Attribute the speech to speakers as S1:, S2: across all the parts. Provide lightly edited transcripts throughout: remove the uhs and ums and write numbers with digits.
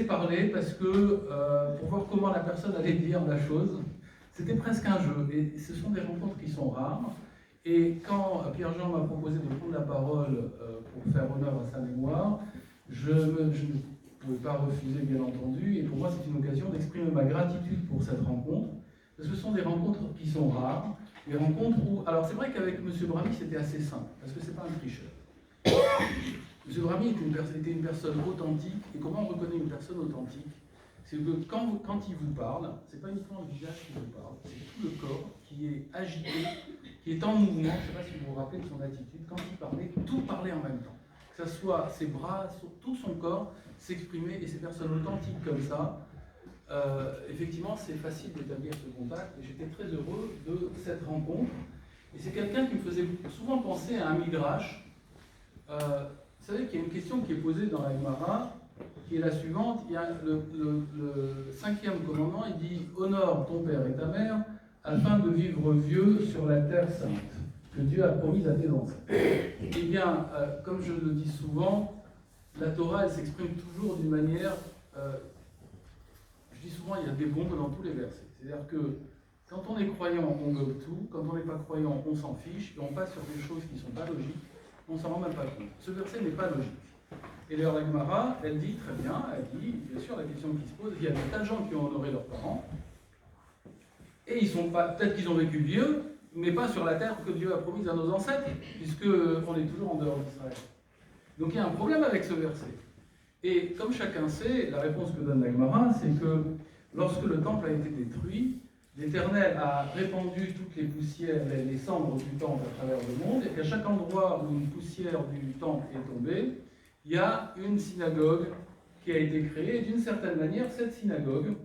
S1: Parler parce que pour voir comment la personne allait dire la chose, c'était presque un jeu et ce sont des rencontres qui sont rares. Et quand Pierre-Jean m'a proposé de prendre la parole pour faire honneur à sa mémoire, je ne pouvais pas refuser, bien entendu, et pour moi c'est une occasion d'exprimer ma gratitude pour cette rencontre, parce que ce sont des rencontres qui sont rares, des rencontres où... Alors c'est vrai qu'avec M. Bramy c'était assez simple, parce que c'est pas un tricheur. M. Bramy était une personne authentique, et comment on reconnaît une personne authentique? C'est que quand il vous parle, c'est pas uniquement le visage qui vous parle, c'est tout le corps qui est agité, qui est en mouvement. Je ne sais pas si vous vous rappelez de son attitude, quand il parlait, tout parlait en même temps. Que ce soit ses bras, tout son corps s'exprimer, et ces personnes authentiques comme ça, effectivement c'est facile d'établir ce contact, et j'étais très heureux de cette rencontre. Et c'est quelqu'un qui me faisait souvent penser à un midrash. Vous savez qu'il y a une question qui est posée dans la Gemara, qui est la suivante. Il y a le cinquième commandement, il dit « Honore ton père et ta mère, afin de vivre vieux sur la terre sainte, que Dieu a promise à tes ancêtres. » Eh bien, comme je le dis souvent, la Torah, elle s'exprime toujours d'une manière... je dis souvent, il y a des bombes dans tous les versets. C'est-à-dire que quand on est croyant, on gobe tout. Quand on n'est pas croyant, on s'en fiche. Et on passe sur des choses qui ne sont pas logiques. On ne s'en rend même pas compte. Ce verset n'est pas logique. Et d'ailleurs, la Gemara, elle dit très bien, elle dit, bien sûr, la question qui se pose, il y a des tas de gens qui ont honoré leurs parents, et ils sont pas, peut-être qu'ils ont vécu vieux, mais pas sur la terre que Dieu a promise à nos ancêtres, puisqu'on est toujours en dehors d'Israël. Donc il y a un problème avec ce verset. Et comme chacun sait, la réponse que donne la Gemara, c'est que lorsque le temple a été détruit, l'Éternel a répandu toutes les poussières et les cendres du temple à travers le monde, et qu'à chaque endroit où une poussière du temple est tombée, il y a une synagogue qui a été créée. Et d'une certaine manière, cette synagogue,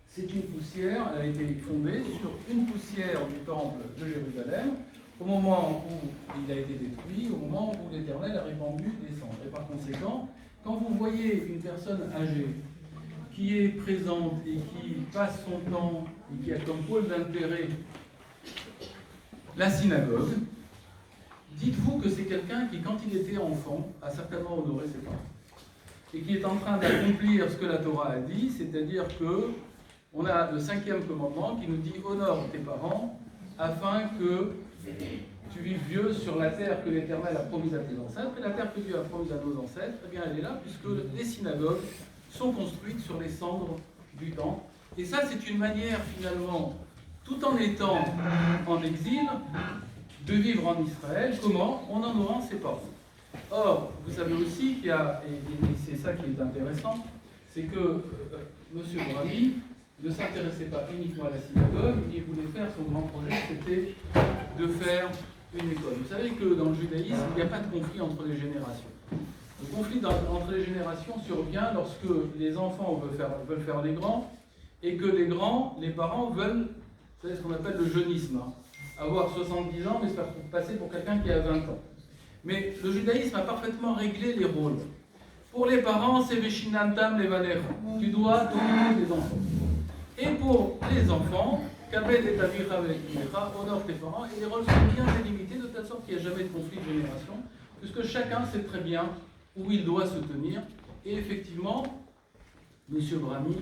S1: c'est une poussière, elle a été fondée sur une poussière du temple de Jérusalem, au moment où il a été détruit, au moment où l'Éternel a répandu des cendres. Et par conséquent, quand vous voyez une personne âgée qui est présente et qui passe son temps et qui a comme pôle d'intérêt la synagogue, dites-vous que c'est quelqu'un qui, quand il était enfant, a certainement honoré ses parents. Et qui est en train d'accomplir ce que la Torah a dit, c'est-à-dire que on a le cinquième commandement qui nous dit « Honore tes parents afin que tu vives vieux sur la terre que l'Éternel a promise à tes ancêtres. » Et la terre que Dieu a promise à nos ancêtres, eh bien elle est là, puisque les synagogues sont construites sur les cendres du temple. Et ça, c'est une manière, finalement, tout en étant en exil, de vivre en Israël. Comment? En honorant ses parents. Or, vous savez aussi qu'il y a, et c'est ça qui est intéressant, c'est que M. Bramy ne s'intéressait pas uniquement à la synagogue, il voulait faire son grand projet, c'était de faire une école. Vous savez que dans le judaïsme, il n'y a pas de conflit entre les générations. Le conflit entre les générations survient lorsque les enfants veulent faire les grands, et que les grands, les parents veulent, vous savez ce qu'on appelle le jeunisme, hein, avoir 70 ans mais se faire passer pour quelqu'un qui a 20 ans. Mais le judaïsme a parfaitement réglé les rôles. Pour les parents, c'est Veshinantam Levaner. Tu dois t'occuper des enfants. Et pour les enfants, Kabed et Tavicha Vekimecha, honore tes parents, et les rôles sont bien délimités de telle sorte qu'il n'y a jamais de conflit de génération, puisque chacun sait très bien où il doit se tenir. Et effectivement, M. Bramy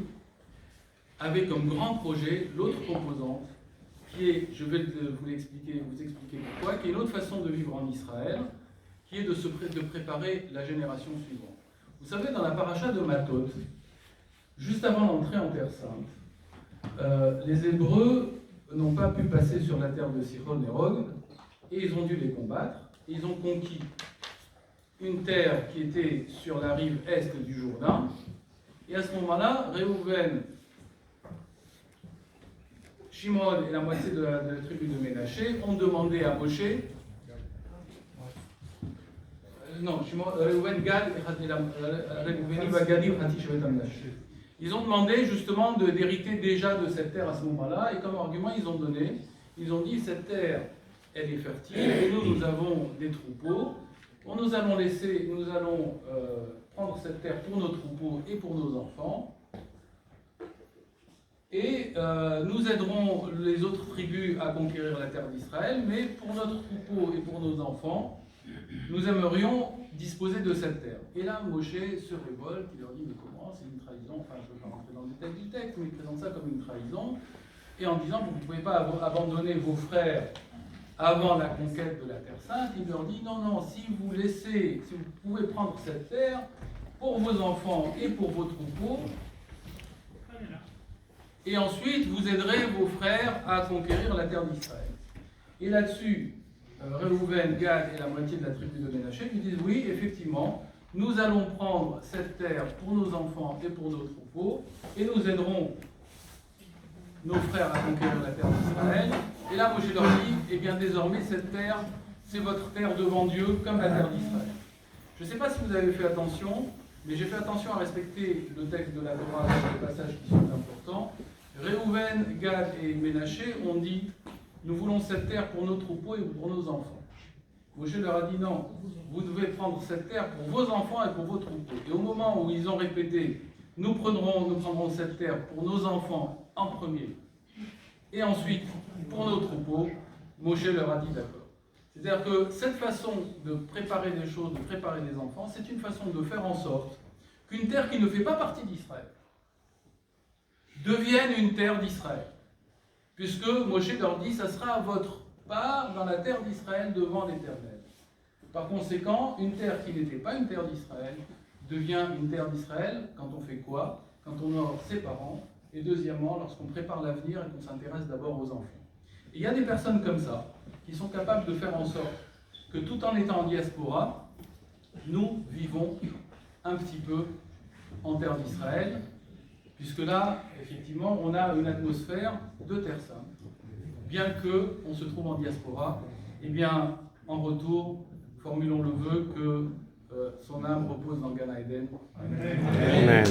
S1: avait comme grand projet l'autre composante, qui est, je vais vous expliquer pourquoi, qui est une autre façon de vivre en Israël, qui est de préparer la génération suivante. Vous savez, dans la paracha de Matot, juste avant l'entrée en Terre Sainte, les Hébreux n'ont pas pu passer sur la terre de Sichon et Og, et ils ont dû les combattre, et ils ont conquis une terre qui était sur la rive est du Jourdain, et à ce moment-là, Réhouven, Shimon et la moitié de la tribu de Ménaché ont demandé à Moshe, Réhouven, Gad et ils ont demandé justement d'hériter déjà de cette terre à ce moment-là, et comme argument ils ont dit cette terre elle est fertile, et nous avons des troupeaux, nous allons prendre cette terre pour nos troupeaux et pour nos enfants, et nous aiderons les autres tribus à conquérir la terre d'Israël, mais pour notre troupeau et pour nos enfants, nous aimerions disposer de cette terre. Et là, Moshe se révolte, il leur dit, mais comment, c'est une trahison, enfin je ne vais pas rentrer dans le détail du texte, mais il présente ça comme une trahison, et en disant, vous ne pouvez pas abandonner vos frères avant la conquête de la Terre Sainte. Il leur dit, non, non, si vous pouvez prendre cette terre pour vos enfants et pour vos troupeaux, et ensuite vous aiderez vos frères à conquérir la terre d'Israël. Et là-dessus, Réhouven, Gad et la moitié de la tribu de Ménaché lui disent, oui, effectivement, nous allons prendre cette terre pour nos enfants et pour nos troupeaux, et nous aiderons nos frères à conquérir la terre d'Israël. Et là, Moshe leur dit, eh bien désormais, cette terre, c'est votre terre devant Dieu, comme la terre d'Israël. Je ne sais pas si vous avez fait attention, mais j'ai fait attention à respecter le texte de la Torah avec les passages qui sont importants. Réhouven, Gad et Ménaché ont dit, nous voulons cette terre pour nos troupeaux et pour nos enfants. Moshe leur a dit, non, vous devez prendre cette terre pour vos enfants et pour vos troupeaux. Et au moment où ils ont répété, nous prendrons cette terre pour nos enfants en premier, et ensuite pour nos troupeaux, Moshe leur a dit d'accord. C'est-à-dire que cette façon de préparer des choses, de préparer des enfants, c'est une façon de faire en sorte qu'une terre qui ne fait pas partie d'Israël devienne une terre d'Israël. Puisque Moshe leur dit, ça sera votre part dans la terre d'Israël devant l'Éternel. Par conséquent, une terre qui n'était pas une terre d'Israël devient une terre d'Israël quand on fait quoi? Quand on honore ses parents, et deuxièmement, lorsqu'on prépare l'avenir et qu'on s'intéresse d'abord aux enfants. Et il y a des personnes comme ça, qui sont capables de faire en sorte que tout en étant en diaspora, nous vivons un petit peu en terre d'Israël, puisque là, effectivement, on a une atmosphère de terre sainte. Bien qu'on se trouve en diaspora, eh bien, en retour, formulons le vœu que son âme repose dans Gan Eden. Amen. Amen.